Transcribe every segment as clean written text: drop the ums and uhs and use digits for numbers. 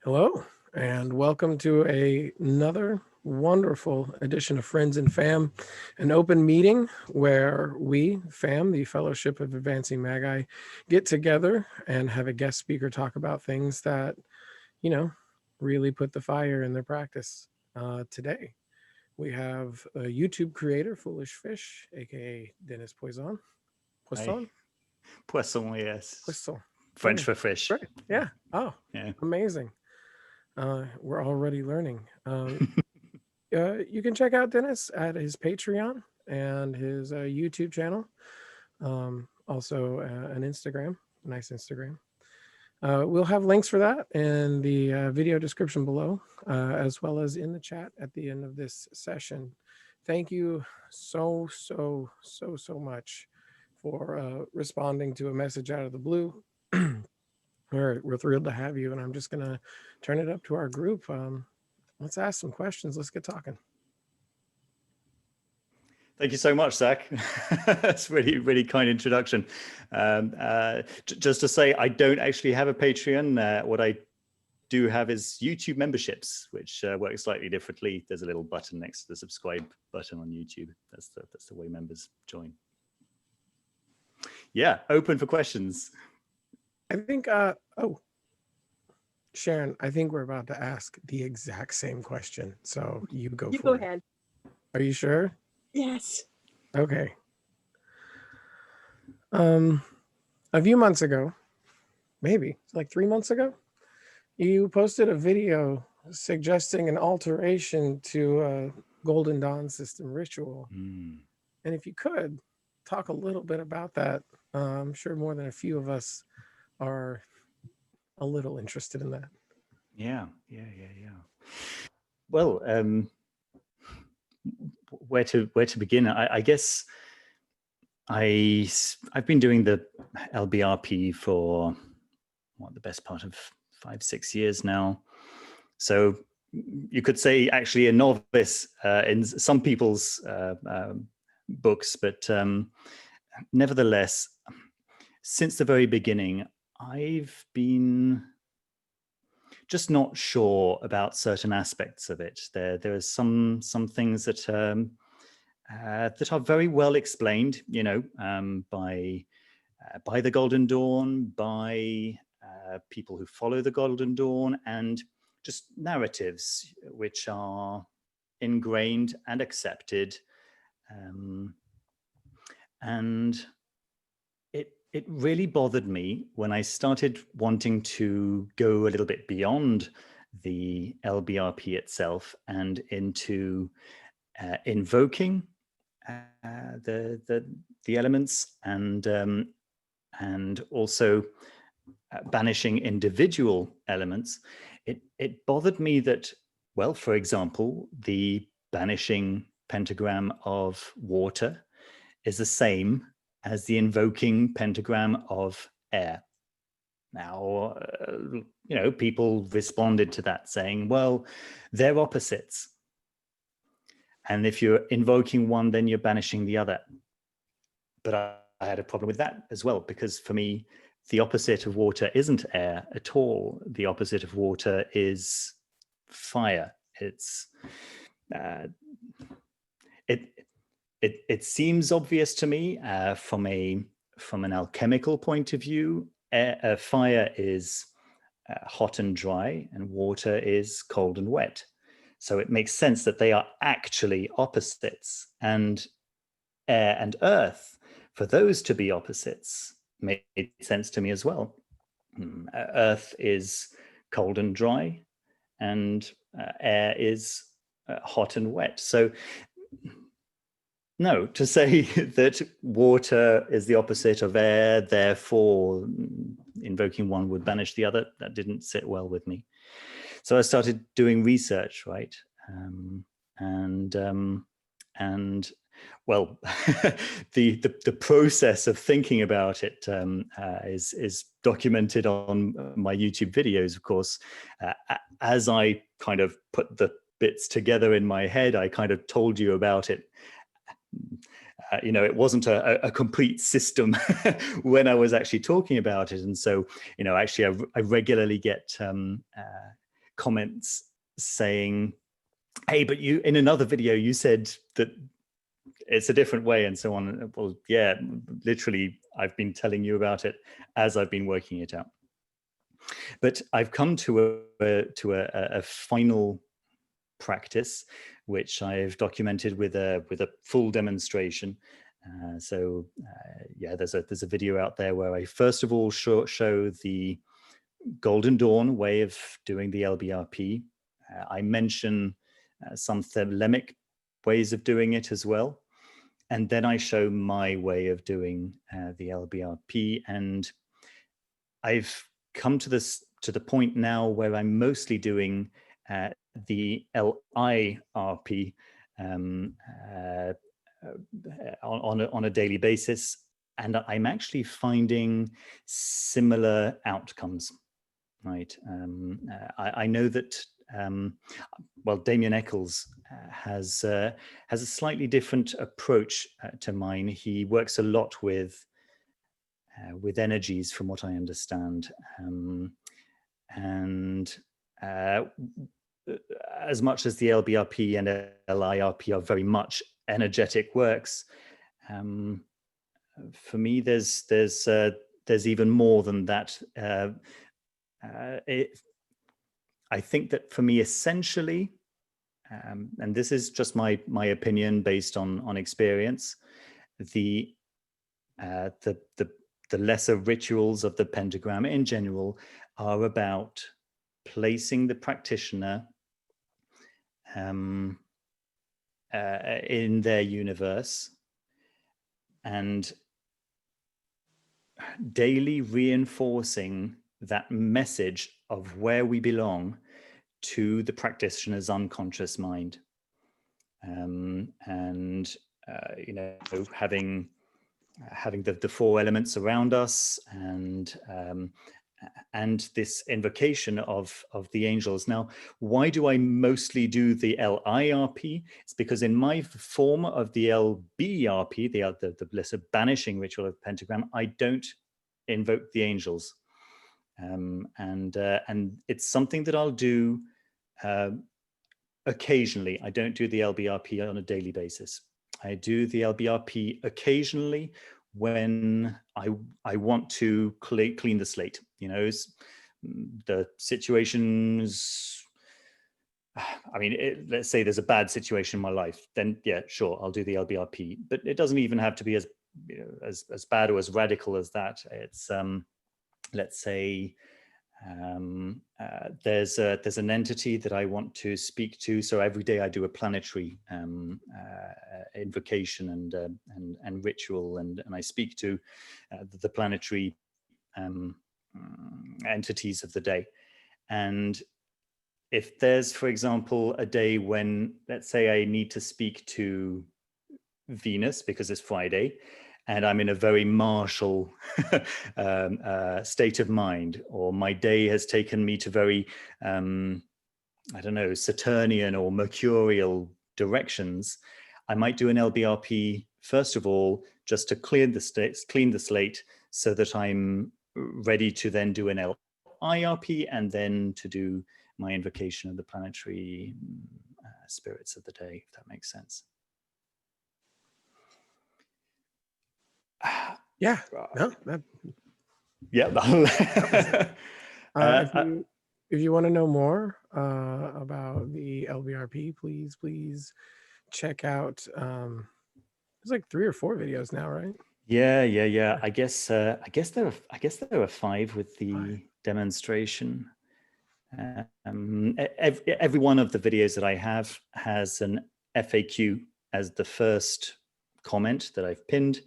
Hello, and welcome to another wonderful edition of Friends and Fam, an open meeting where we, FAM, the Fellowship of Advancing Magi, get together and have a guest speaker talk about things that, really put the fire in their practice. Today, we have a YouTube creator, Foolish Fish, aka Dennis Poisson. Poisson, yes. Poisson. French for fish. Right. Yeah. Oh, yeah. Amazing. We're already learning. You can check out Dennis at his Patreon and his YouTube channel. Also an Instagram, nice Instagram. We'll have links for that in the video description below, as well as in the chat at the end of this session. Thank you so much for responding to a message out of the blue. We're thrilled to have you, and I'm just going to turn it up to our group. Let's ask some questions. Let's get talking. Thank you so much, Zach. That's really kind introduction. Just to say, I don't actually have a Patreon. What I do have is YouTube memberships, which work slightly differently. There's a little button next to the subscribe button on YouTube. That's the way members join. Yeah, open for questions. I think, Sharon, I think we're about to ask the exact same question. So you go You for go it. ahead. Are you sure? Yes. Okay. A few months ago, maybe like 3 months ago, you posted a video suggesting an alteration to a Golden Dawn system ritual. And if you could talk a little bit about that, I'm sure more than a few of us are a little interested in that. Yeah. Well, where to begin? I guess I've been doing the LBRP for the best part of 5-6 years now. So you could say actually a novice in some people's books, but nevertheless, since the very beginning, I've been just not sure about certain aspects of it. There are some things that are very well explained, by the Golden Dawn, by people who follow the Golden Dawn, and just narratives which are ingrained and accepted, and it really bothered me when I started wanting to go a little bit beyond the LBRP itself and into invoking the elements and also banishing individual elements. It bothered me that, well, for example, the banishing pentagram of water is the same as the invoking pentagram of air. Now, people responded to that saying, well, they're opposites. And if you're invoking one, then you're banishing the other. But I had a problem with that as well, because for me, the opposite of water isn't air at all. The opposite of water is fire. It seems obvious to me from an alchemical point of view. Fire is hot and dry, and water is cold and wet. So it makes sense that they are actually opposites. And air and earth, for those to be opposites, made sense to me as well. Earth is cold and dry, and air is hot and wet. So no, to say that water is the opposite of air, therefore invoking one would banish the other, that didn't sit well with me. So I started doing research, right? And well, the process of thinking about it is documented on my YouTube videos, of course. As I kind of put the bits together in my head, I kind of told you about it. It wasn't a complete system when I was actually talking about it. And so, actually, I regularly get comments saying, hey, but you, in another video, you said that it's a different way and so on. Well, yeah, literally, I've been telling you about it as I've been working it out. But I've come to a final practice, which I've documented with a full demonstration. Yeah, there's a video out there where I first of all show the Golden Dawn way of doing the LBRP. I mention some thelemic ways of doing it as well. And then I show my way of doing the LBRP. And I've come to the point now where I'm mostly doing the LIRP on a daily basis. And I'm actually finding similar outcomes, right? I know that, well, Damien Eccles has a slightly different approach to mine. He works a lot with energies, from what I understand. And as much as the LBRP and LIRP are very much energetic works, for me, there's even more than that. I think that for me, essentially, and this is just my opinion based on experience, the lesser rituals of the pentagram in general are about placing the practitioner in their universe and daily reinforcing that message of where we belong to the practitioner's unconscious mind. You know, having the four elements around us and this invocation of the angels. Now, why do I mostly do the LIRP? It's because in my form of the LBRP, the lesser banishing ritual of the pentagram, I don't invoke the angels. And it's something that I'll do occasionally. I don't do the LBRP on a daily basis. I do the LBRP occasionally when I want to clean the slate. You know, the situations, I mean, let's say there's a bad situation in my life, then yeah, sure, I'll do the LBRP. But it doesn't even have to be as, you know, as bad or as radical as that. It's let's say there's an entity that I want to speak to. So every day I do a planetary invocation and ritual, and I speak to the planetary entities of the day. And if there's, for example, a day when, let's say, I need to speak to Venus because it's Friday, and I'm in a very martial state of mind, or my day has taken me to very, I don't know, Saturnian or Mercurial directions, I might do an LBRP, first of all, just to clean the slate so that I'm ready to then do an LIRP and then to do my invocation of the planetary spirits of the day, if that makes sense. Yeah. No. Yeah. If you want to know more about the LBRP, please check out. There's like 3 or 4 videos now, right? Yeah. I guess there are 5 with the demonstration. Every one of the videos that I have has an FAQ as the first comment that I've pinned,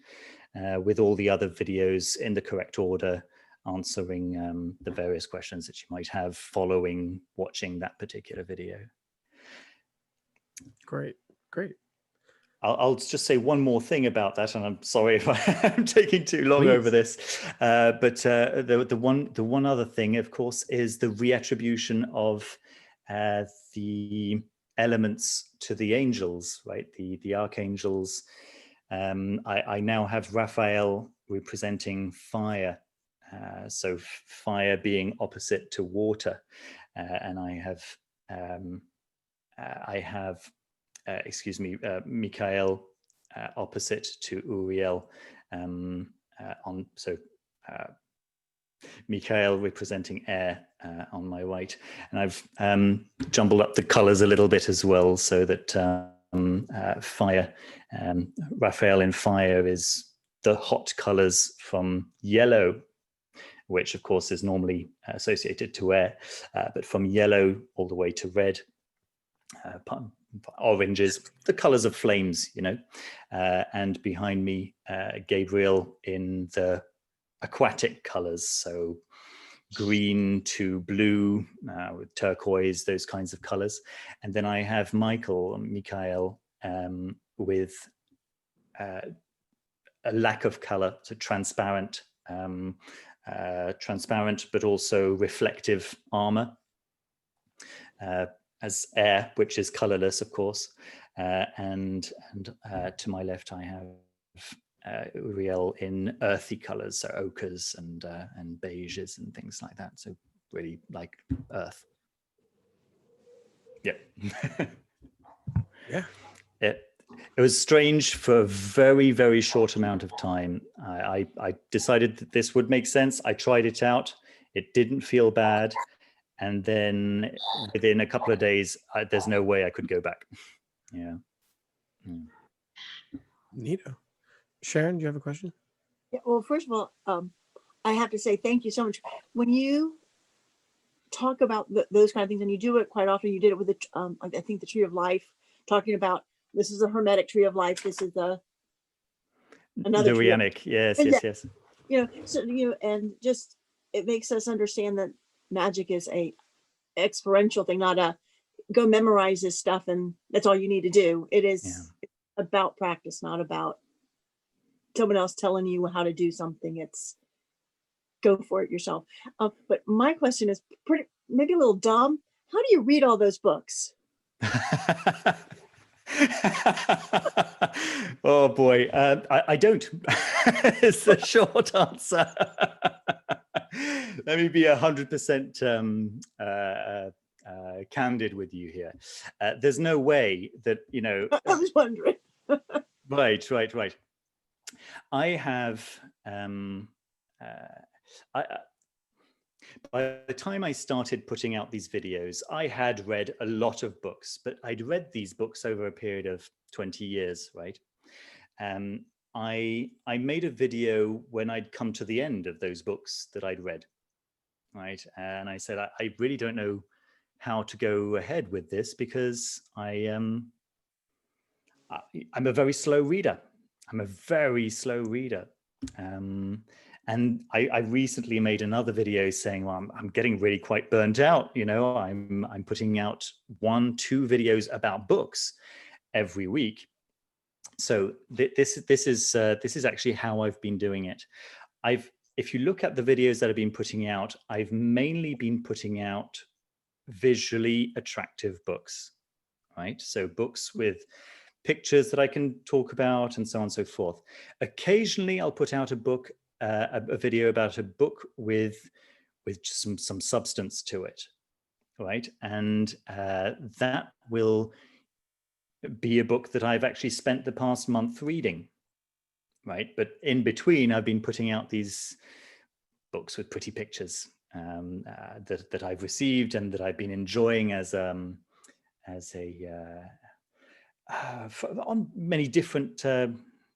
with all the other videos in the correct order, answering the various questions that you might have following watching that particular video. Great. I'll just say one more thing about that, and I'm sorry if I'm taking too long over this. But the one other thing, of course, is the reattribution of the elements to the angels, right? The archangels. I now have Raphael representing fire So fire being opposite to water, and I have Mikhail opposite to Uriel. Mikhail representing air on my right, and I've jumbled up the colors a little bit as well, so that fire, Raphael in fire is the hot colors from yellow, which of course is normally associated to air, but from yellow all the way to red. Orange is the colors of flames, you know, and behind me, Gabriel in the aquatic colors, so green to blue with turquoise, those kinds of colors. And then I have Mikhail with a lack of color, so transparent, but also reflective armor, as air, which is colorless, of course. And to my left, I have Uriel in earthy colors, so ochres and beiges and things like that. So really like earth. Yeah. Yeah. It was strange for a very, very short amount of time. I decided that this would make sense. I tried it out. It didn't feel bad. And then within a couple of days, there's no way I could go back. Yeah. Neato. Sharon, do you have a question? Yeah, well, first of all, I have to say thank you so much. When you talk about those kind of things, and you do it quite often, you did it with the, I think the tree of life, talking about this is a hermetic tree of life. This is another the Reattributing. Yes. You know, so and just it makes us understand that magic is a experiential thing, not a go memorize this stuff and that's all you need to do. It is about practice, not about someone else telling you how to do something. It's go for it yourself. But my question is maybe a little dumb. How do you read all those books? Oh boy, I don't. It's the short answer. Let me be 100% candid with you here. There's no way that, you know. I was wondering. Right. I have. By the time I started putting out these videos, I had read a lot of books, but I'd read these books over a period of 20 years, right? I made a video when I'd come to the end of those books that I'd read, right? And I said, I really don't know how to go ahead with this because I'm a very slow reader. And I recently made another video saying, well, I'm getting really quite burnt out. You know, I'm putting out 1-2 videos about books every week. So this is actually how I've been doing it. If you look at the videos that I've been putting out, I've mainly been putting out visually attractive books, right? So books with pictures that I can talk about and so on and so forth. Occasionally, I'll put out a book. A video about a book with some substance to it, right? And that will be a book that I've actually spent the past month reading, right? But in between, I've been putting out these books with pretty pictures that I've received and that I've been enjoying on many different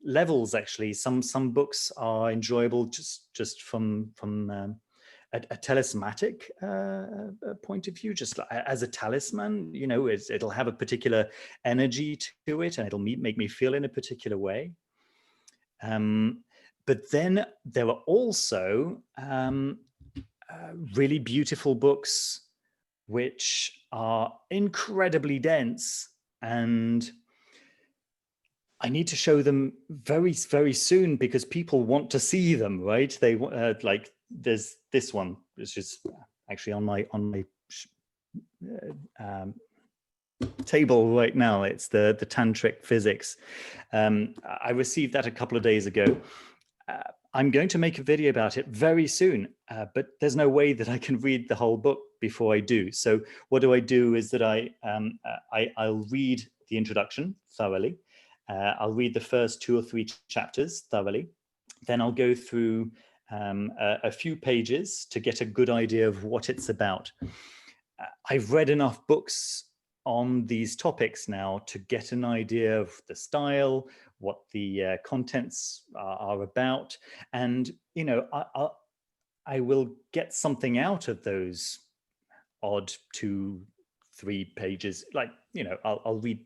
levels. Actually, some books are enjoyable just from a talismanic point of view, just as a talisman. You know, it'll have a particular energy to it, and it'll make me feel in a particular way. But then there are also really beautiful books which are incredibly dense, and I need to show them very, very soon because people want to see them, right? They like there's this one, which is actually on my table right now. It's the Tantric Physics. I received that a couple of days ago. I'm going to make a video about it very soon, but there's no way that I can read the whole book before I do. So what do I do is that I'll read the introduction thoroughly. I'll read the first 2 or 3 chapters thoroughly. Then I'll go through a few pages to get a good idea of what it's about. I've read enough books on these topics now to get an idea of the style, what the contents are about, and you know, I will get something out of those odd 2-3 pages. Like, you know, I'll read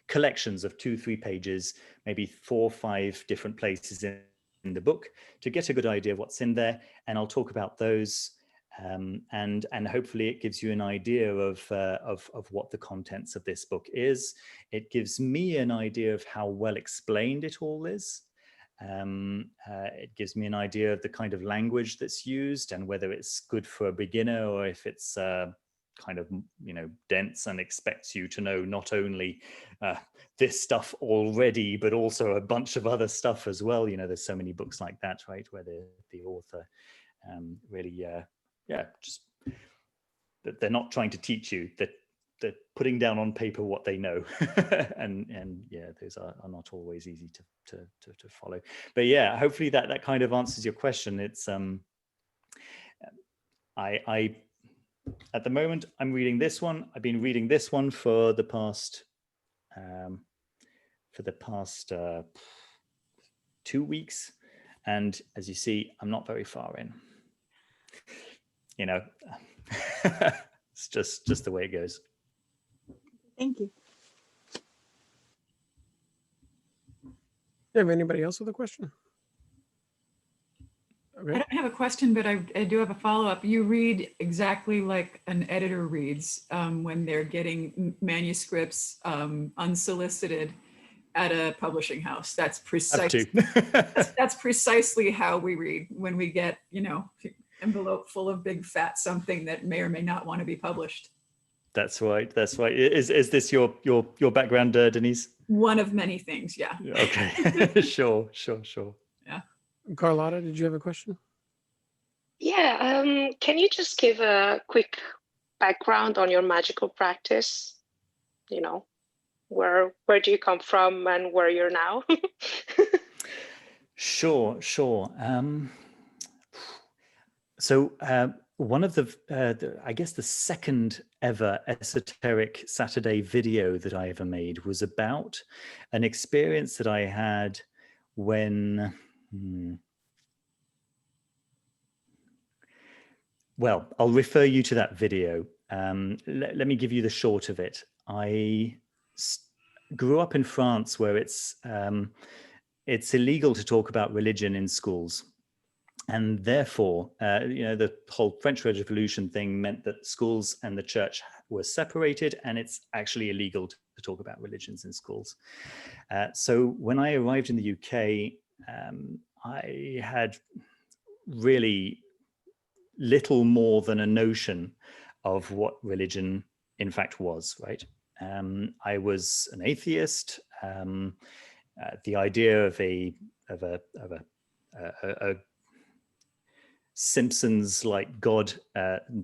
collections of 2-3 pages, maybe 4 or 5 different places in the book to get a good idea of what's in there, and I'll talk about those. And hopefully it gives you an idea of what the contents of this book is. It gives me an idea of how well explained it all is. It gives me an idea of the kind of language that's used and whether it's good for a beginner or if it's kind of, you know, dense and expects you to know not only this stuff already, but also a bunch of other stuff as well. You know, there's so many books like that, right, where the author really just that they're not trying to teach you, that they're putting down on paper what they know. and yeah, those are not always easy to follow. But yeah, hopefully that kind of answers your question. It's I at the moment I'm reading this one. I've been reading this one for the past 2 weeks, and as you see, I'm not very far in. You know, it's just the way it goes. Thank you. Do you have anybody else with a question? Okay. I don't have a question, but I do have a follow-up. You read exactly like an editor reads when they're getting manuscripts unsolicited at a publishing house. That's precisely that's precisely how we read when we get, you know, envelope full of big fat something that may or may not want to be published. That's right. That's right. Is this your background, Denise? One of many things, yeah. Okay. Sure. Yeah. Carlotta, did you have a question? Yeah. Can you just give a quick background on your magical practice? You know, where do you come from and where you're now? Sure. So one of the I guess the second ever esoteric Saturday video that I ever made was about an experience that I had when, well, I'll refer you to that video. Let me give you the short of it. I grew up in France where it's illegal to talk about religion in schools. And therefore, you know, the whole French Revolution thing meant that schools and the church were separated, and it's actually illegal to talk about religions in schools. So when I arrived in the UK, I had really little more than a notion of what religion in fact was, right? I was an atheist. The idea of a Simpsons like God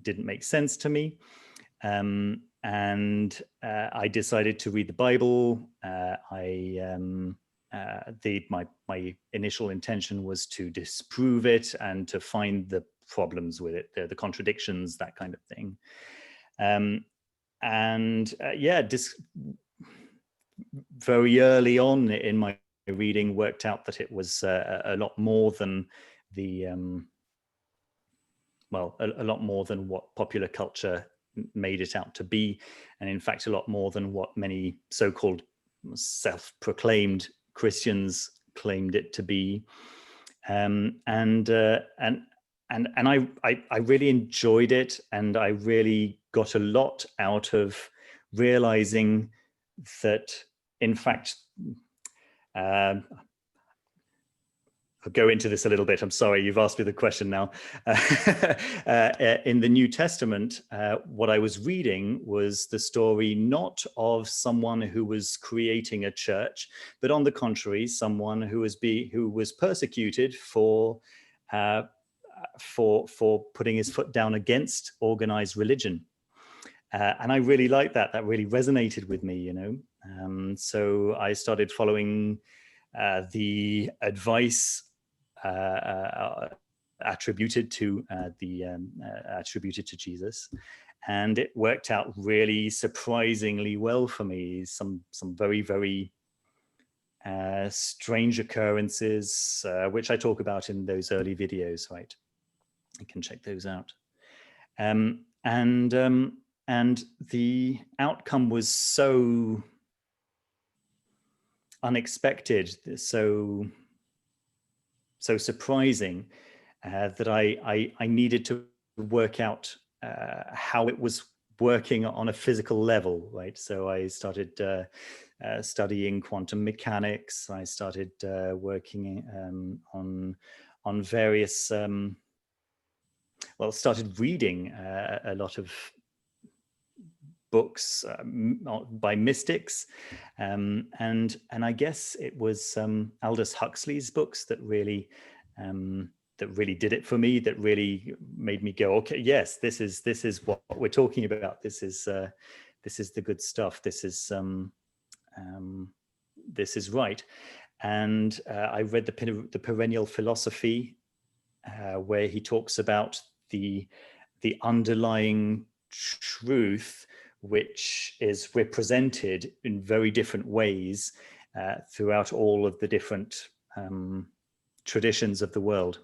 didn't make sense to me, and I decided to read the Bible. My initial intention was to disprove it and to find the problems with it, the contradictions, that kind of thing. Very early on in my reading, worked out that it was a lot more than the a lot more than what popular culture made it out to be, and in fact a lot more than what many so-called self-proclaimed Christians claimed it to be. And I really enjoyed it, and I really got a lot out of realizing that, in fact, go into this a little bit. I'm sorry, you've asked me the question now. In the New Testament, what I was reading was the story not of someone who was creating a church, but on the contrary, someone who was persecuted for putting his foot down against organized religion. And I really liked that. That really resonated with me, you know. So I started following the advice attributed to Jesus, and it worked out really surprisingly well for me. Some very, very strange occurrences, which I talk about in those early videos, right? You can check those out. And the outcome was so unexpected, so surprising, that I needed to work out how it was working on a physical level, right? So I started studying quantum mechanics. I started working on various, started reading a lot of books by mystics, and I guess it was Aldous Huxley's books that really did it for me, that really made me go, okay, yes, this is what we're talking about. This is the good stuff. This is right. And I read the Perennial Philosophy, where he talks about the underlying truth, which is represented in very different ways throughout all of the different traditions of the world.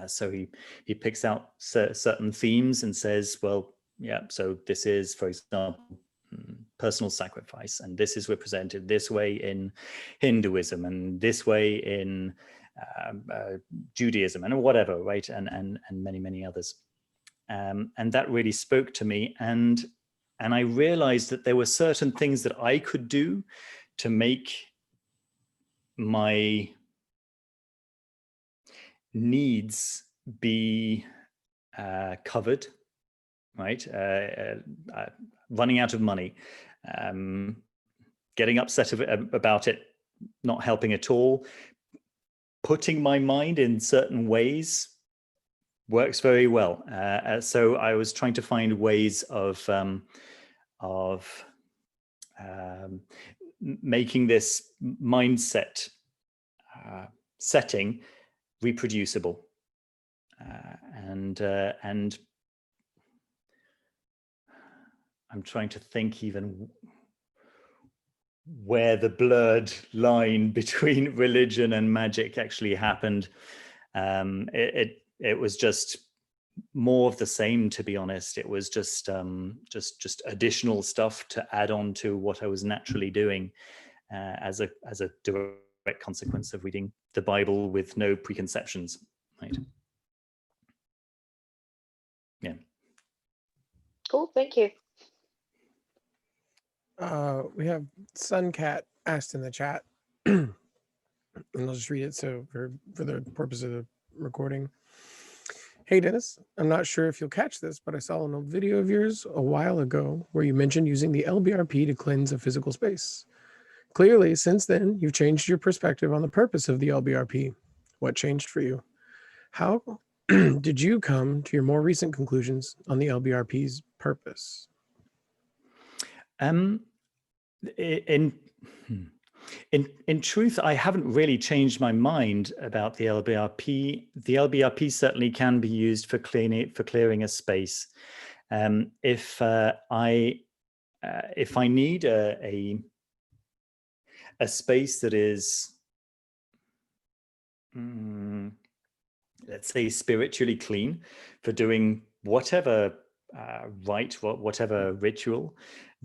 So he picks out certain themes and says, well, yeah, so this is, for example, personal sacrifice, and this is represented this way in Hinduism, and this way in Judaism, and whatever, right? And many, many others. And that really spoke to me, and I realized that there were certain things that I could do to make my needs be covered, right? Running out of money, getting upset about it not helping at all, putting my mind in certain ways works very well. So I was trying to find ways of making this mindset setting reproducible, and I'm trying to think even where the blurred line between religion and magic actually happened. It was just more of the same, to be honest. It was just additional stuff to add on to what I was naturally doing, as a direct consequence of reading the Bible with no preconceptions, right? Yeah. Cool, thank you. We have Suncat asked in the chat, and I'll just read it so for the purpose of the recording. Hey Dennis, I'm not sure if you'll catch this, but I saw an old video of yours a while ago where you mentioned using the LBRP to cleanse a physical space. Clearly, since then, you've changed your perspective on the purpose of the LBRP. What changed for you? How did you come to your more recent conclusions on the LBRP's purpose? In truth, I haven't really changed my mind about the LBRP. The LBRP certainly can be used for clearing a space. If I need a space that is, let's say, spiritually clean for doing whatever rite, whatever ritual,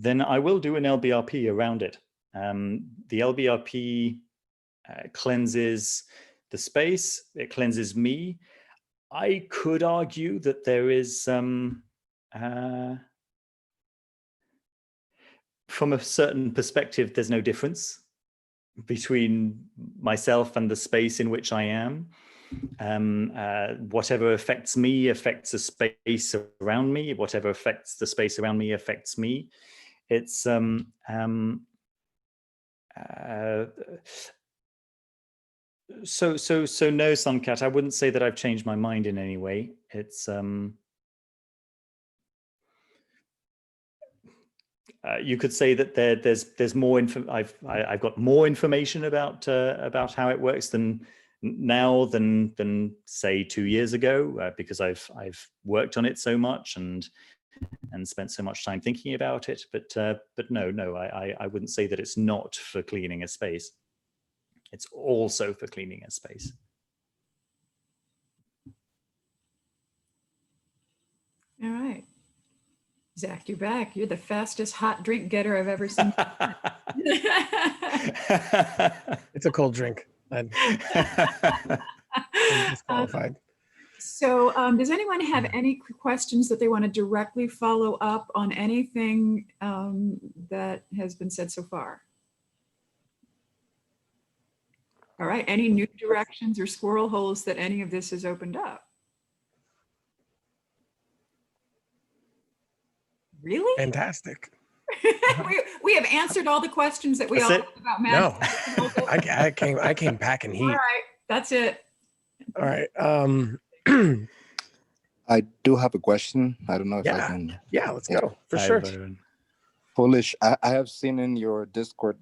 then I will do an LBRP around it. The LBRP cleanses the space, it cleanses me. I could argue that there is from a certain perspective, there's no difference, between myself and the space in which I am. Whatever affects me affects the space around me. Whatever affects the space around me affects me. It's so no, Suncat, I wouldn't say that I've changed my mind in any way. It's you could say that there's more I've got more information about how it works now than say 2 years ago, because I've worked on it so much and spent so much time thinking about it. But no, I wouldn't say that it's not for cleaning a space. It's also for cleaning a space. All right. Zach, you're back. You're the fastest hot drink getter I've ever seen. It's a cold drink. I'm disqualified. So does anyone have any questions that they want to directly follow up on anything that has been said so far? All right, any new directions or squirrel holes that any of this has opened up? Really? Fantastic. we have answered all the questions that we all had about magic. No, I came packing heat. All right, that's it. All right. I do have a question. I don't know if I can. Yeah, let's go for sure. Foolish. I have seen in your Discord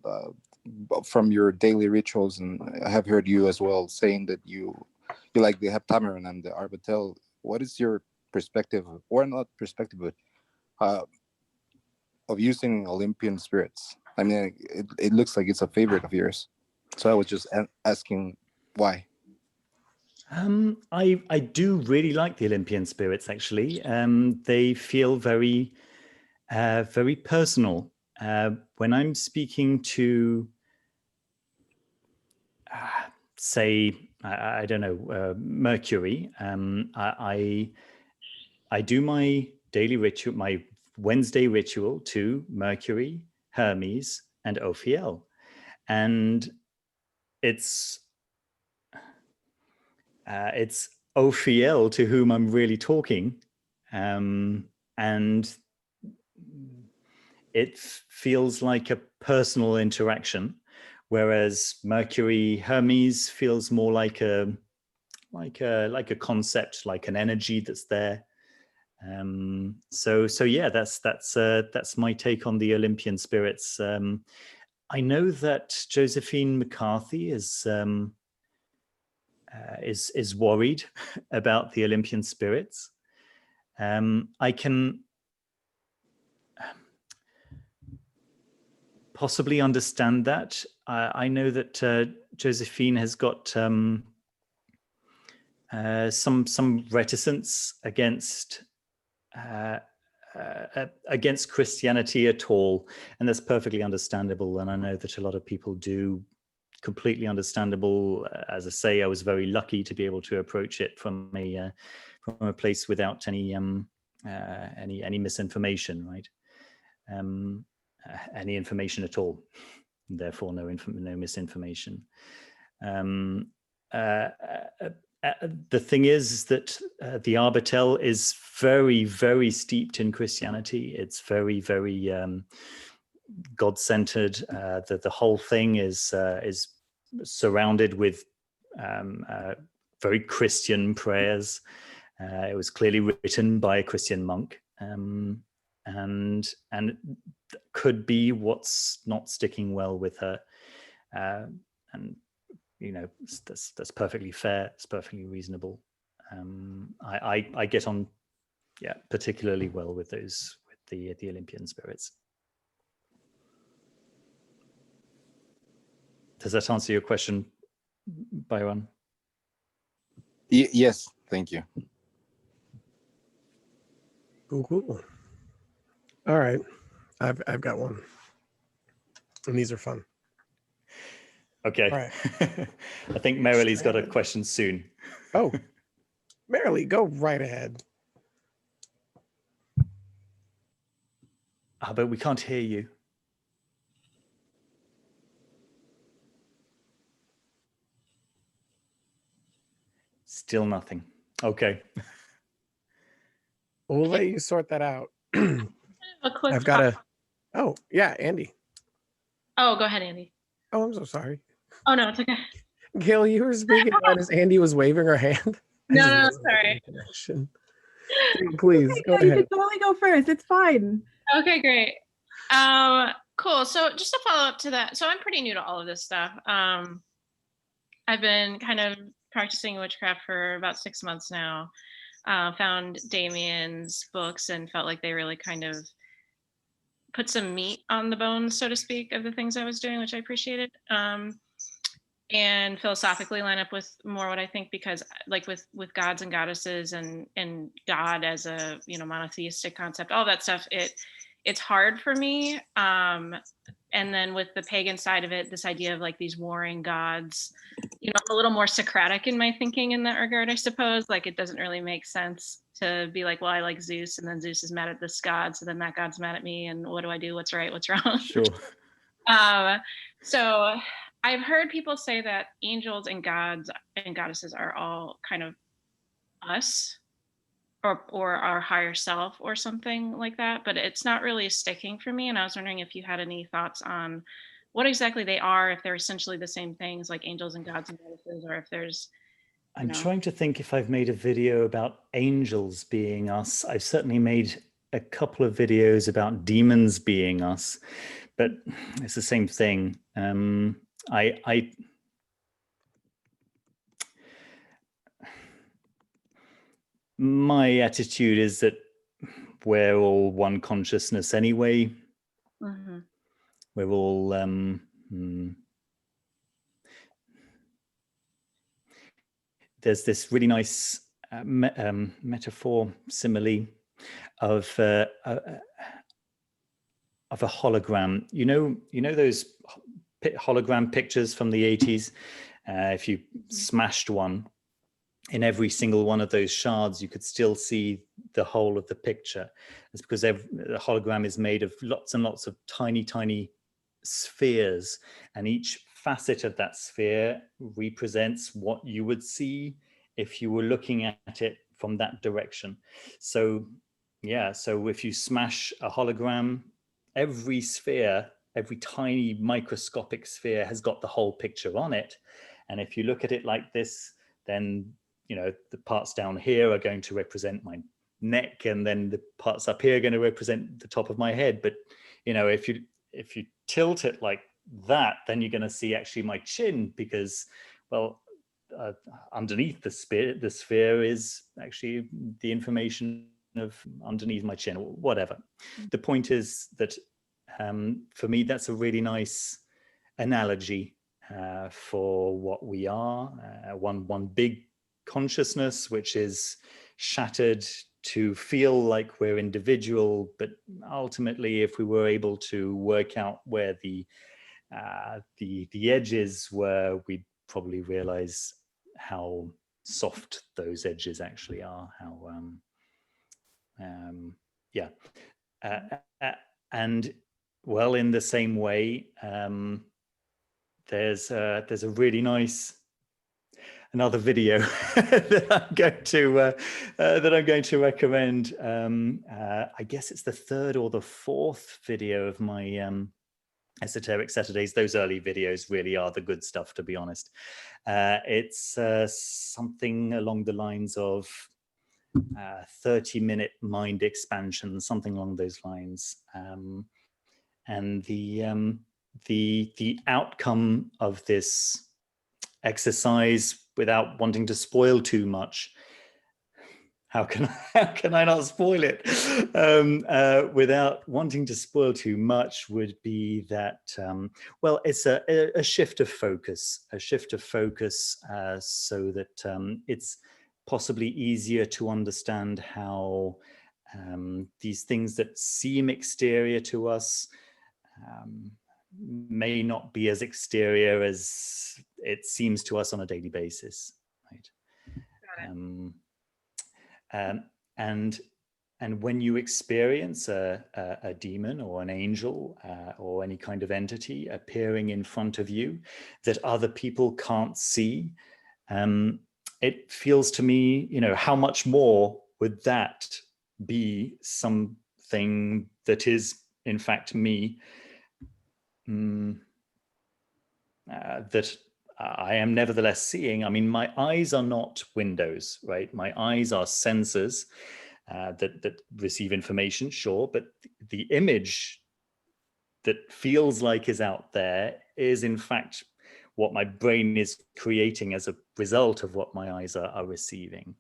from your daily rituals, and I have heard you as well saying that you like the Heptameron and the Arbatel. What is your perspective, or not perspective, but of using Olympian spirits? I mean, it looks like it's a favorite of yours. So I was just asking why. I do really like the Olympian spirits, actually. They feel very, very personal. When I'm speaking to, say, I don't know, Mercury, I do my daily ritual, my Wednesday ritual to Mercury, Hermes, and Ophiel. And it's Ophiel to whom I'm really talking, and it feels like a personal interaction, whereas Mercury Hermes feels more like a concept, like an energy that's there. So yeah, that's my take on the Olympian spirits. I know that Josephine McCarthy is worried about the Olympian spirits. I can possibly understand that. I know that Josephine has got some reticence against Christianity at all, and that's perfectly understandable. And I know that a lot of people do. Completely understandable. As I say, I was very lucky to be able to approach it from a place without any misinformation, right? Any information at all, therefore no misinformation. The thing is that the Arbatel is very, very steeped in Christianity. It's very, very God-centered. The whole thing is surrounded with very Christian prayers. It was clearly written by a Christian monk, and could be what's not sticking well with her. And you know, that's perfectly fair. It's perfectly reasonable. I get on, particularly well with the Olympian spirits. Does that answer your question, Byron? Yes, thank you. Cool. All right, I've got one, and these are fun. Okay. All right. I think Marilee's got a question soon. Oh, Marilee, go right ahead. But we can't hear you. Still nothing. Okay. We'll let you sort that out. A quick I've got a. Oh yeah, Andy. Oh, go ahead, Andy. Oh, I'm so sorry. Oh no, it's okay. Gail, you were speaking right as Andy was waving her hand. I No, just no, wasn't making sorry. the connection. Please go Yeah, you ahead. can totally go first. It's fine. Okay, great. Cool. So just to follow up to that, so I'm pretty new to all of this stuff. I've been kind of practicing witchcraft for about 6 months now. Found Damien's books and felt like they really kind of put some meat on the bones, so to speak, of the things I was doing, which I appreciated. And philosophically line up with more what I think, because like with gods and goddesses and God as a, you know, monotheistic concept, all that stuff, it's hard for me. And then with the pagan side of it, this idea of like these warring gods, you know, I'm a little more Socratic in my thinking in that regard, I suppose. Like it doesn't really make sense to be like, well, I like Zeus, and then Zeus is mad at this god, so then that god's mad at me, and what do I do? What's right? What's wrong? Sure. So I've heard people say that angels and gods and goddesses are all kind of us, or our higher self or something like that, but it's not really sticking for me. And I was wondering if you had any thoughts on what exactly they are, if they're essentially the same things like angels and gods and goddesses, or if there's, I'm trying to think if I've made a video about angels being us. I've certainly made a couple of videos about demons being us, but it's the same thing. My attitude is that we're all one consciousness anyway. mm-hmm. We're all there's this really nice metaphor, simile of a hologram. You know those hologram pictures from the 80s? If you smashed one, in every single one of those shards, you could still see the whole of the picture. It's because the hologram is made of lots and lots of tiny, tiny spheres, and each facet of that sphere represents what you would see if you were looking at it from that direction. So yeah, so if you smash a hologram, every sphere, every tiny microscopic sphere has got the whole picture on it. And if you look at it like this, then you know, the parts down here are going to represent my neck, and then the parts up here are going to represent the top of my head. But, you know, if you tilt it like that, then you're going to see actually my chin, because, well, underneath the sphere is actually the information of underneath my chin, or whatever. The point is that for me, that's a really nice analogy for what we are, one big consciousness, which is shattered to feel like we're individual, but ultimately, if we were able to work out where the edges were, we'd probably realize how soft those edges actually are. How and well, in the same way, there's a really nice another video that I'm going to recommend. I guess it's the third or the fourth video of my Esoteric Saturdays. Those early videos really are the good stuff, to be honest. It's something along the lines of 30-minute mind expansion, something along those lines. And the outcome of this exercise, without wanting to spoil too much, how can I not spoil it? Without wanting to spoil too much, would be that well, it's a shift of focus, so that it's possibly easier to understand how these things that seem exterior to us may not be as exterior as it seems to us on a daily basis, right? And when you experience a demon or an angel or any kind of entity appearing in front of you that other people can't see, it feels to me, how much more would that be something that is in fact me, that I am nevertheless seeing. I mean, my eyes are not windows, right? My eyes are sensors that receive information, sure, but the image that feels like is out there is in fact what my brain is creating as a result of what my eyes are receiving.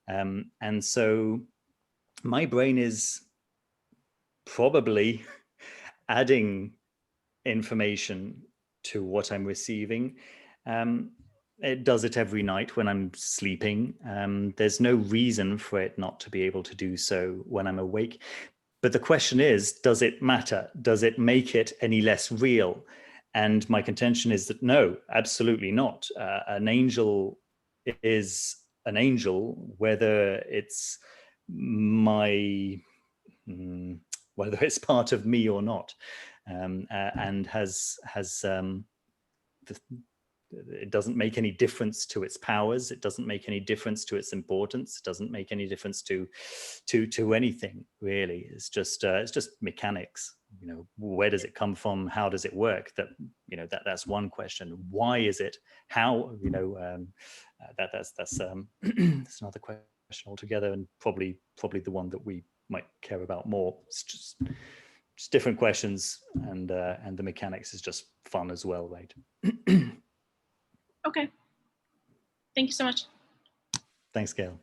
And so my brain is probably adding information to what I'm receiving. It does it every night when I'm sleeping. There's no reason for it not to be able to do so when I'm awake. But the question is, does it matter? Does it make it any less real? And my contention is that no, absolutely not. An angel is an angel, whether it's whether it's part of me or not, and it doesn't make any difference to its powers. It doesn't make any difference to its importance. It doesn't make any difference to anything really. It's just mechanics. Where does it come from? How does it work? That's one question. Why is it? How? That's another question altogether, and probably the one that we might care about more. It's just different questions, and the mechanics is just fun as well, right? Okay. Thank you so much. Thanks, Gail.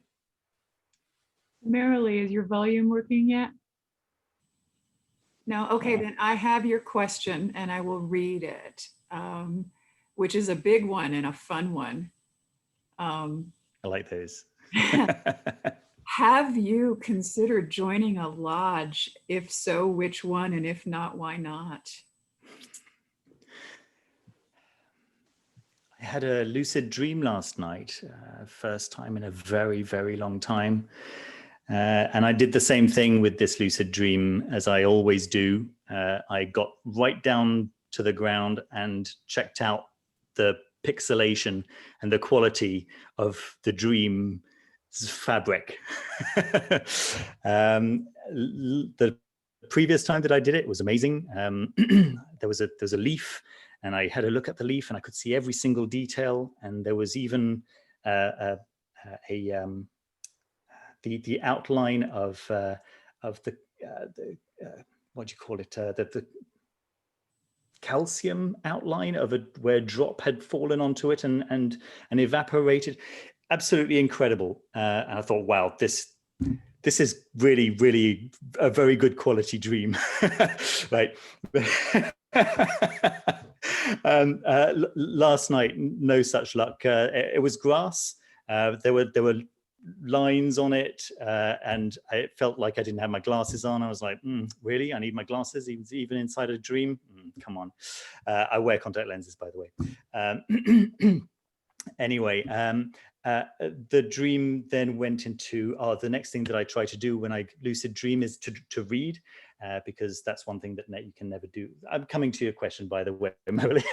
Merrily, is your volume working yet? No? Okay, then I have your question and I will read it, which is a big one and a fun one. I like those. Have you considered joining a lodge? If so, which one? And if not, why not? I had a lucid dream last night, first time in a very, very long time. And I did the same thing with this lucid dream as I always do. I got right down to the ground and checked out the pixelation and the quality of the dream fabric. The previous time that I did it was amazing. There was a leaf, and I had a look at the leaf, and I could see every single detail. And there was even the outline of the what do you call it? The calcium outline of where a drop had fallen onto it and evaporated. Absolutely incredible. And I thought, wow, this is really, really a very good quality dream, right? Last night, no such luck. It was grass. There were lines on it, and it felt like I didn't have my glasses on. I was like, really? I need my glasses even inside a dream? Come on. I wear contact lenses, by the way. Anyway, the dream then went into, the next thing that I try to do when I lucid dream is to read, because that's one thing that you can never do. I'm coming to your question, by the way, Emily.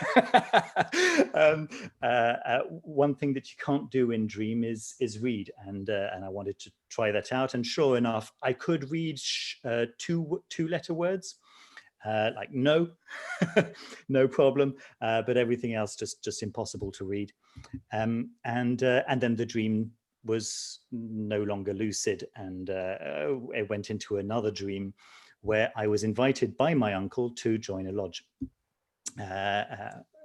One thing that you can't do in dream is read, and I wanted to try that out. And sure enough, I could read two-letter words. Like no, no problem, but everything else just impossible to read. And then the dream was no longer lucid, and it went into another dream where I was invited by my uncle to join a lodge.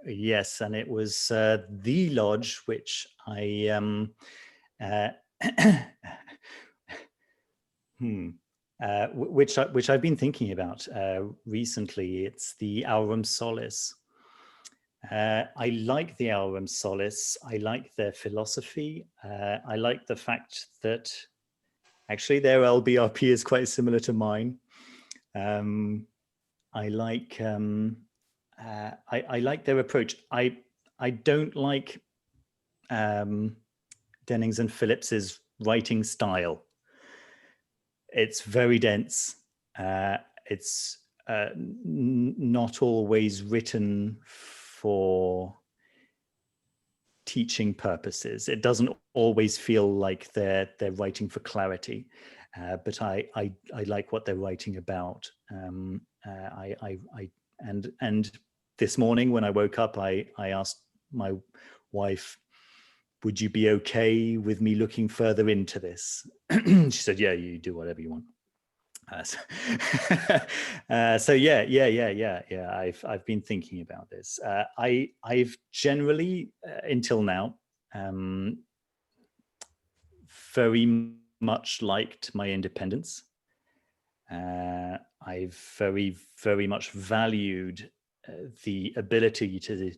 Yes, and it was the lodge which I which I've been thinking about recently. It's the Aurum Solis. I like the Aurum Solis. I like their philosophy. I like the fact that actually their LBRP is quite similar to mine. I like their approach. I don't like Dennings and Phillips's writing style. It's very dense. It's not always written for teaching purposes. It doesn't always feel like they're writing for clarity, but I like what they're writing about. And this morning when I woke up, I asked my wife, would you be okay with me looking further into this? She said, yeah, you do whatever you want. So yeah. I've been thinking about this. I've generally, until now, very much liked my independence. I've very much valued the ability to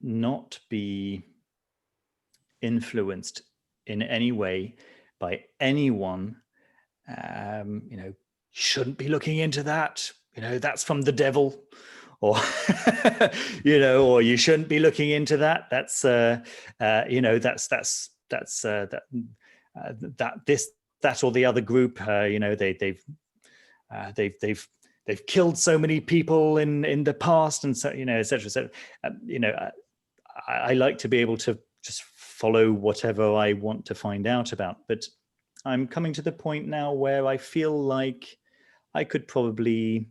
not be influenced in any way by anyone. You know, shouldn't be looking into that, you know, that's from the devil, or you know, or you shouldn't be looking into that, that's you know, that or the other group, you know, they've killed so many people in the past, and so, you know, etc. You know, I like to be able to just follow whatever I want to find out about, but I'm coming to the point now where I feel like I could probably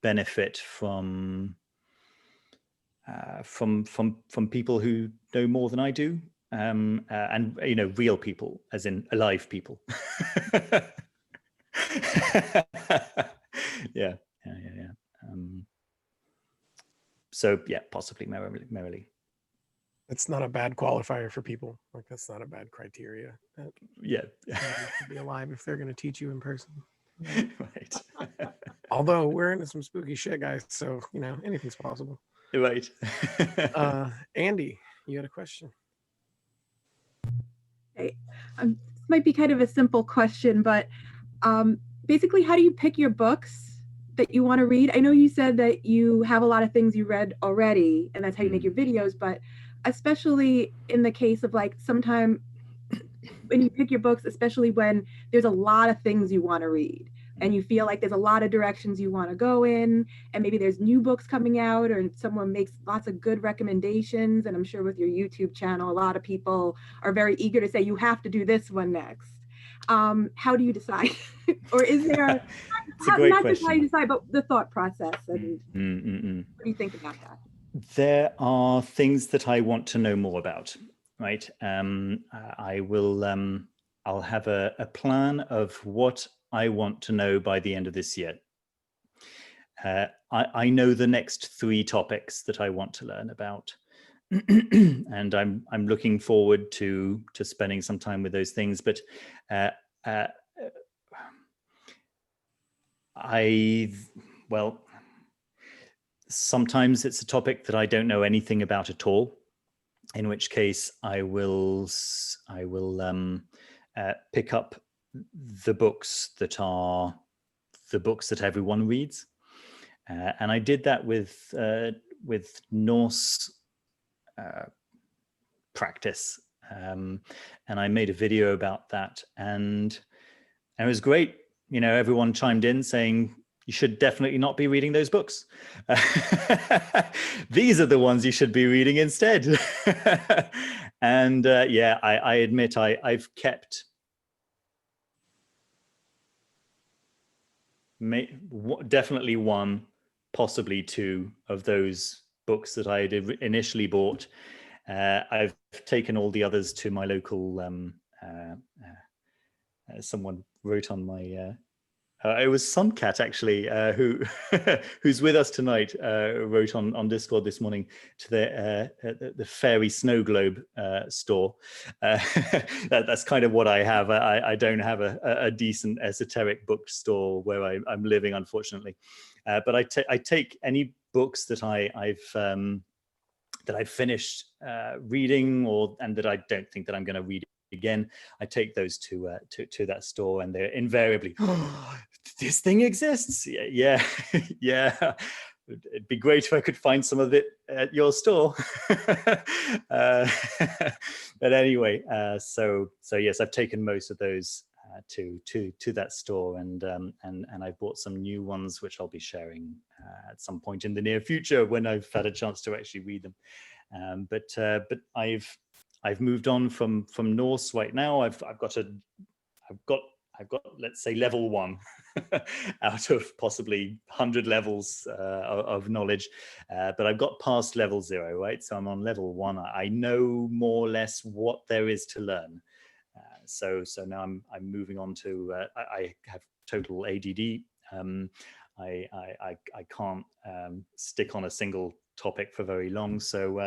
benefit from people who know more than I do, and you know, real people, as in alive people. Yeah. So yeah, possibly merrily. It's not a bad qualifier for people. Like, that's not a bad criteria. Yeah. To be alive if they're going to teach you in person. Right. Although we're into some spooky shit, guys, so you know, anything's possible. Right. Andy, you had a question. Hey, this might be kind of a simple question, but basically, how do you pick your books that you want to read? I know you said that you have a lot of things you read already, and that's how you make your videos, but especially in the case of like sometime when you pick your books, especially when there's a lot of things you want to read and you feel like there's a lot of directions you want to go in, and maybe there's new books coming out or someone makes lots of good recommendations. And I'm sure with your YouTube channel, a lot of people are very eager to say, you have to do this one next. How do you decide? Or is there, it's a great not question. just how you decide, but the thought process, and what do you think about that? There are things that I want to know more about, right? I will, I'll have a plan of what I want to know by the end of this year. I know the next 3 topics that I want to learn about. And I'm looking forward to spending some time with those things, but well, sometimes it's a topic that I don't know anything about at all, in which case I will pick up the books that are the books that everyone reads, and I did that with Norse practice, and I made a video about that, and it was great. You know, everyone chimed in saying, you should definitely not be reading those books. These are the ones you should be reading instead. And yeah, I admit I've kept definitely 1, possibly 2 of those books that I had initially bought. I've taken all the others to my local, someone wrote on my, it was Suncat actually, who who's with us tonight, wrote on Discord this morning to the Fairy Snow Globe store. That's kind of what I have. I don't have a decent esoteric bookstore where I'm living, unfortunately. But I take any books that I've finished reading, and that I don't think that I'm going to read again. I take those to that store, and they're invariably, oh, this thing exists. Yeah. Yeah. It'd be great if I could find some of it at your store. But anyway, so yes, I've taken most of those to that store, and I bought some new ones which I'll be sharing at some point in the near future when I've had a chance to actually read them. But I've moved on from Norse right now. I've got let's say level 1 out of possibly 100 levels of knowledge, but I've got past level 0, right? So I'm on level 1. I know more or less what there is to learn. So now I'm moving on to I have total ADD. I can't stick on a single topic for very long. So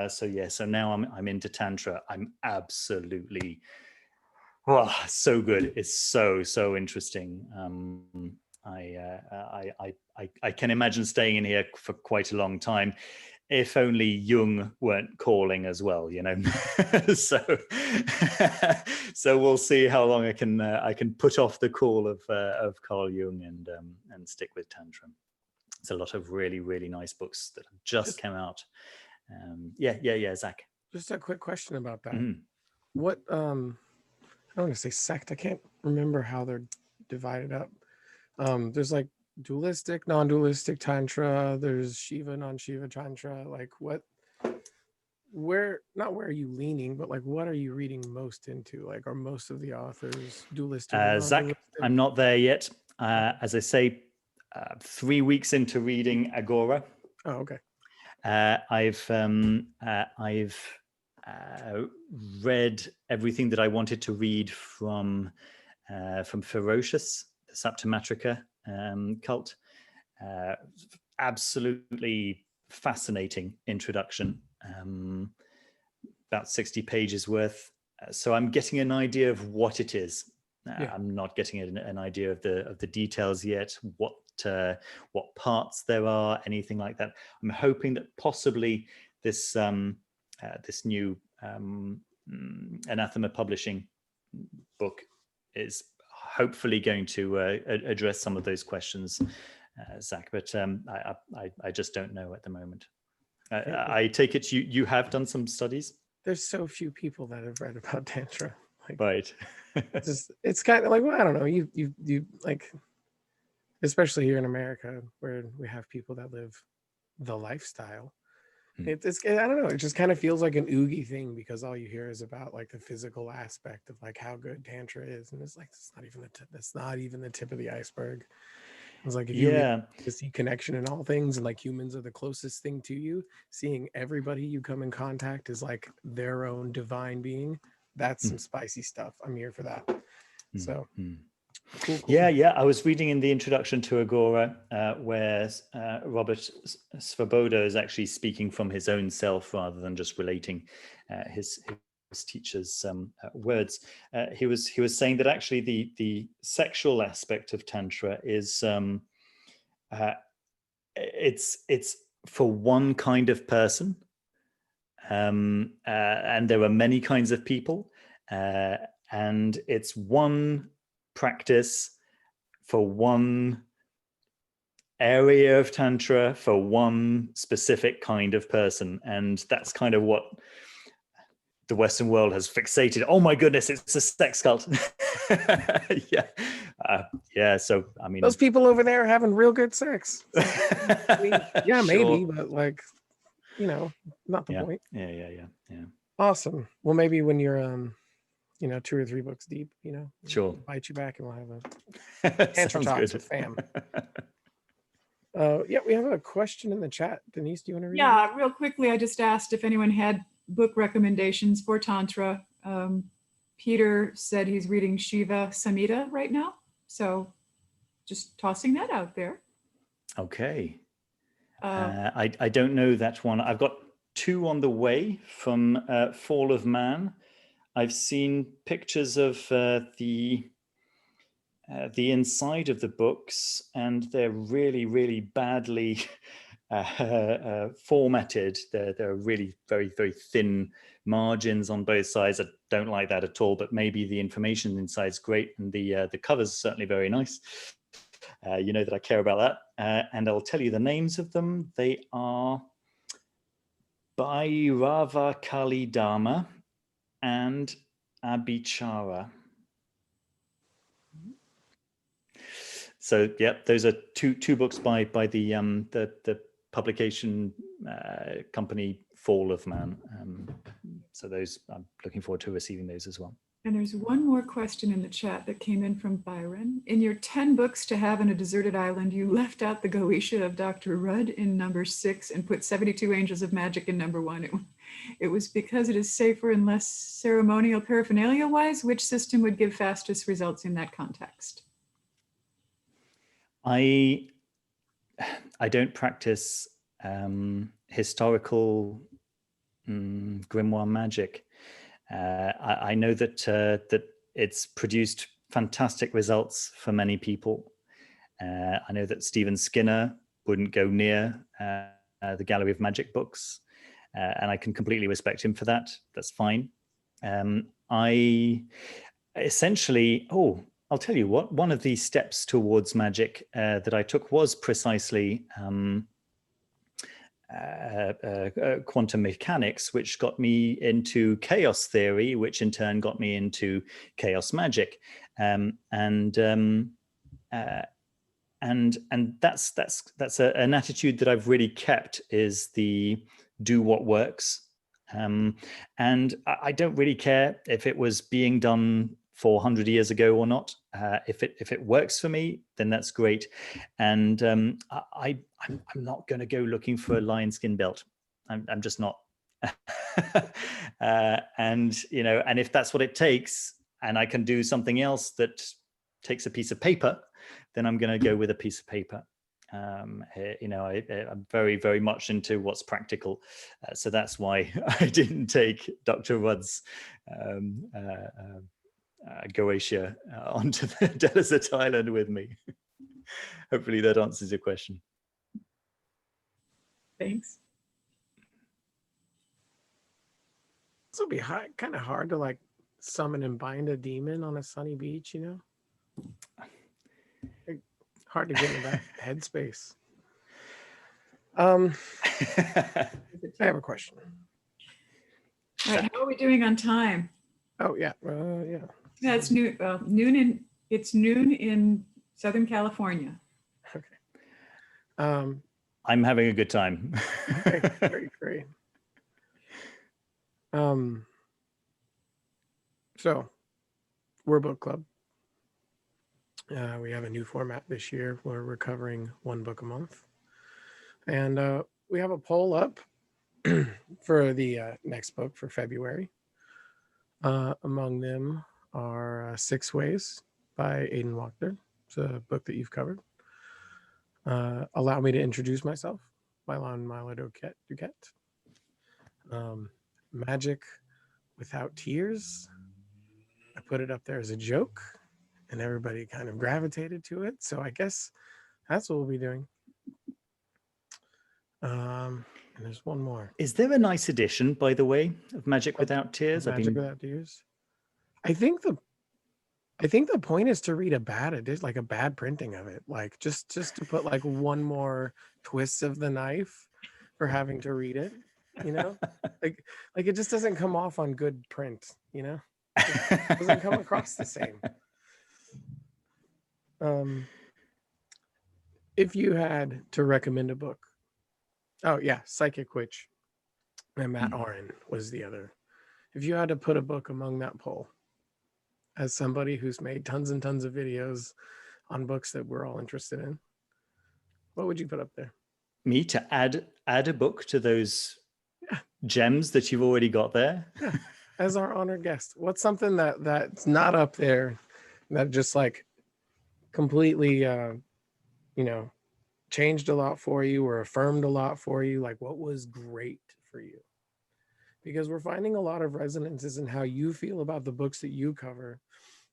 now I'm into Tantra. I'm absolutely so good. It's so interesting. I can imagine staying in here for quite a long time, if only Jung weren't calling as well, you know. so we'll see how long I can put off the call of Carl Jung and stick with Tantra. It's a lot of really nice books that have just come out. Yeah, Zach. Just a quick question about that. Mm. What I don't want to say sect. I can't remember how they're divided up. There's like dualistic, non-dualistic Tantra. There's Shiva, non-Shiva Tantra. Like where are you leaning, but like what are you reading most into? Like, are most of the authors dualistic? Zach, I'm not there yet. As I say, 3 weeks into reading Agora. Oh, okay. I've read everything that I wanted to read from Ferocious, the Saptomatrica cult. Absolutely fascinating introduction, about 60 pages worth. So I'm getting an idea of what it is. I'm not getting an idea of the details yet, what parts there are, anything like that. I'm hoping that possibly this this new Anathema Publishing book is hopefully going to address some of those questions, Zach. But I just don't know at the moment. I take it you have done some studies. There's so few people that have read about Tantra. Like, right. it's kind of like, well, I don't know. You like, especially here in America, where we have people that live the lifestyle. It's I don't know. It just kind of feels like an oogie thing because all you hear is about like the physical aspect of like how good Tantra is, and it's like it's not even the tip. That's not even the tip of the iceberg. It's like if you really see connection in all things, and like humans are the closest thing to you, seeing everybody you come in contact is like their own divine being. That's some spicy stuff. I'm here for that. So. Cool. Yeah. I was reading in the introduction to Agora where Robert Svoboda is actually speaking from his own self rather than just relating his teacher's words. He was saying that actually the sexual aspect of Tantra is it's for one kind of person, and there are many kinds of people, and it's one practice for one area of Tantra for one specific kind of person. And that's kind of what the Western world has fixated. Oh my goodness, it's a sex cult. Yeah. So I mean, those people over there are having real good sex. I mean, yeah, maybe, but like, you know, not the point. Yeah. Awesome. Well, maybe when you're 2 or 3 books deep, sure, invite you back and we'll have a Tantra Talks with fam. We have a question in the chat. Denise, do you want to read it? Yeah, real quickly, I just asked if anyone had book recommendations for Tantra. Peter said he's reading Shiva Samhita right now. So just tossing that out there. Okay. I don't know that one. I've got 2 on the way from Fall of Man. I've seen pictures of the inside of the books, and they're really badly formatted. There are really very thin margins on both sides. I don't like that at all, but maybe the information inside is great, and the cover's certainly very nice. You know that I care about that, and I'll tell you the names of them. They are Bhairava Kali Dharma and Abhichara. So yeah, those are two books by the publication company Fall of Man. So those, I'm looking forward to receiving those as well. And there's one more question in the chat that came in from Byron. In your 10 books to have on a deserted island, you left out the Goetia of Dr. Rudd in number 6 and put 72 Angels of Magic in number 1. It was because it is safer and less ceremonial paraphernalia wise. Which system would give fastest results in that context? I don't practice historical grimoire magic. I know that that it's produced fantastic results for many people. I know that Stephen Skinner wouldn't go near the Gallery of Magic books, and I can completely respect him for that. That's fine. I essentially, I'll tell you what, one of the steps towards magic that I took was precisely quantum mechanics, which got me into chaos theory, which in turn got me into chaos magic, and that's an attitude that I've really kept, is the do what works, and I don't really care if it was being done 400 years ago or not. If it works for me, then that's great. And I'm not going to go looking for a lion skin belt. I'm just not. And and if that's what it takes, and I can do something else that takes a piece of paper, then I'm going to go with a piece of paper. I'm very, very much into what's practical. So that's why I didn't take Dr. Rudd's Goetia onto the desert island with me. Hopefully that answers your question. Thanks. This will be kind of hard to like summon and bind a demon on a sunny beach, Hard to get in that headspace. I have a question. All right, how are we doing on time? Oh yeah, yeah. Yeah, it's noon. It's noon in Southern California. Okay. I'm having a good time. Okay, great. So we're a book club. We have a new format this year where we're covering one book a month, and we have a poll up for the next book for February. Among them are 6 Ways by Aidan Wachter. It's a book that you've covered. Allow Me to Introduce Myself by Milo Duquette. Magic Without Tears. I put it up there as a joke, and everybody kind of gravitated to it. So I guess that's what we'll be doing. And there's one more. Is there a nice edition, by the way, of Magic Without Tears? Without Tears. I think the point is to read a bad edition, like a bad printing of it, like just to put like one more twist of the knife for having to read it, like it just doesn't come off on good print, It doesn't come across the same. If you had to recommend a book, Psychic Witch and Matt Oren was the other. If you had to put a book among that poll, as somebody who's made tons and tons of videos on books that we're all interested in, what would you put up there? Me to add a book to those gems that you've already got there? Yeah. As our honored guest, what's something that's not up there that just like completely changed a lot for you or affirmed a lot for you? Like what was great for you? Because we're finding a lot of resonances in how you feel about the books that you cover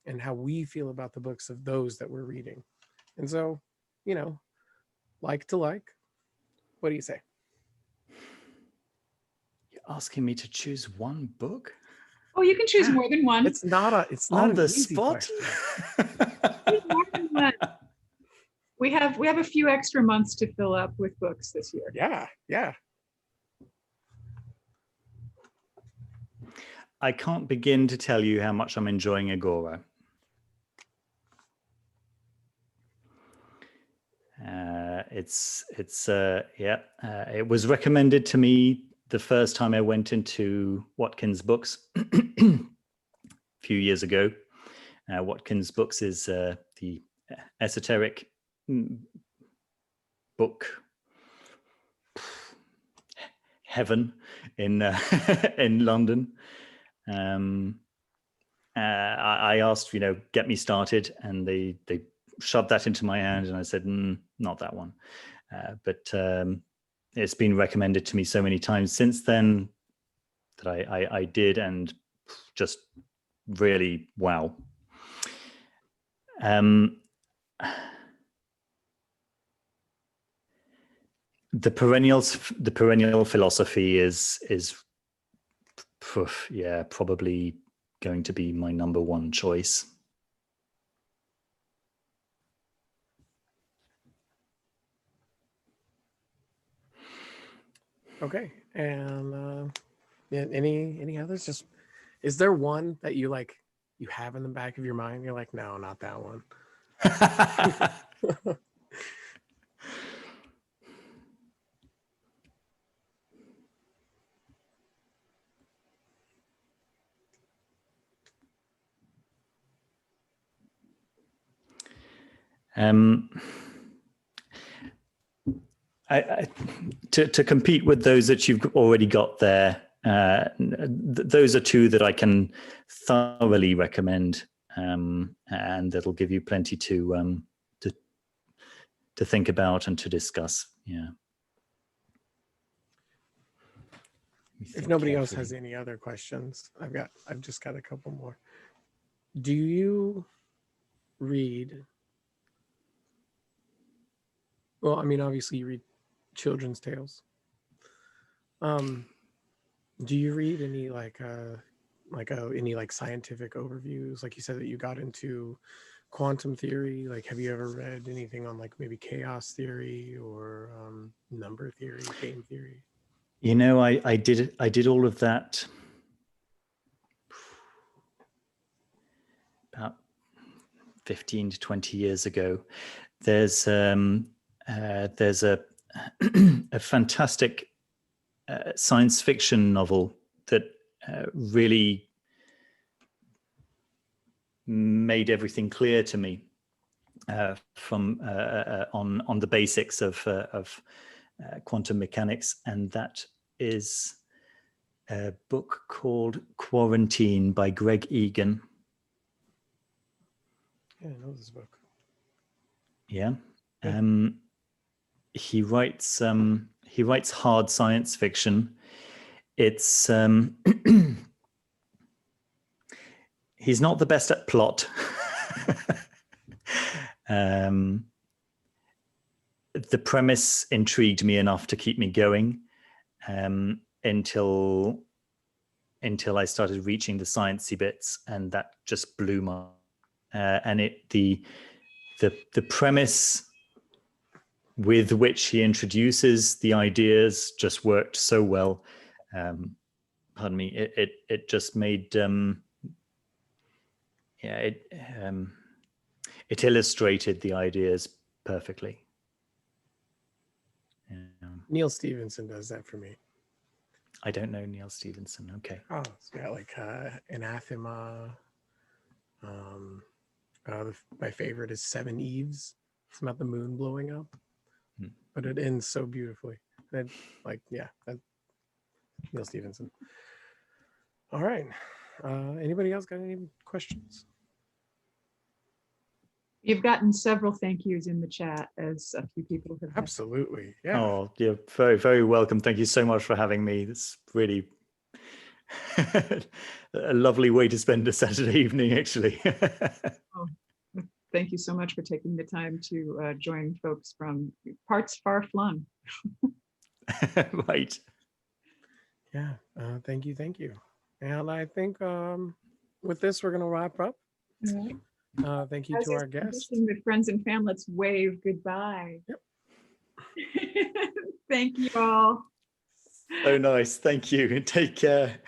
and how we feel about the books of those that we're reading. And so, like to like, what do you say? You're asking me to choose one book? Oh, you can choose more than one. It's not on the spot. More than one. We have a few extra months to fill up with books this year. Yeah. I can't begin to tell you how much I'm enjoying Agora. It was recommended to me the first time I went into Watkins Books a few years ago. Watkins Books is the esoteric book heaven in in London. I asked, get me started, and they shoved that into my hand, and I said, not that one. But it's been recommended to me so many times since then that I did, and just really wow. The perennial philosophy is probably going to be my number one choice. Okay, and any others? Just, is there one that you have in the back of your mind? You're like, no, not that one. To compete with those that you've already got there, those are two that I can thoroughly recommend, and that'll give you plenty to think about and to discuss. Yeah. If nobody else has any other questions, I've just got a couple more. Do you read? Well, I mean, obviously you read children's tales. Do you read any any scientific overviews? Like you said that you got into quantum theory. Like, have you ever read anything on maybe chaos theory or number theory, game theory? I did all of that about 15 to 20 years ago. There's a a fantastic science fiction novel that really made everything clear to me from on the basics of quantum mechanics, and that is a book called Quarantine by Greg Egan. Yeah, I know this book. Yeah. He writes hard science fiction. It's he's not the best at plot. The premise intrigued me enough to keep me going until I started reaching the sciencey bits, and that just blew my and the premise with which he introduces the ideas just worked so well. Pardon me. It just made it illustrated the ideas perfectly. Neil Stephenson does that for me. I don't know Neil Stephenson. Okay. Oh, it's got Anathema. My favorite is Seven Eves. It's about the moon blowing up, but it ends so beautifully. And Neil Stephenson. All right. Anybody else got any questions? You've gotten several thank yous in the chat, as a few people have. Absolutely. Yeah. Oh, you're very, very welcome. Thank you so much for having me. It's really a lovely way to spend a Saturday evening, actually. Oh, thank you so much for taking the time to join folks from parts far flung. Right. Yeah. Thank you. And I think with this, we're going to wrap up. Right. Thank you to our guests. With friends and family, let's wave goodbye. Yep. Thank you all. So nice. Thank you. Take care.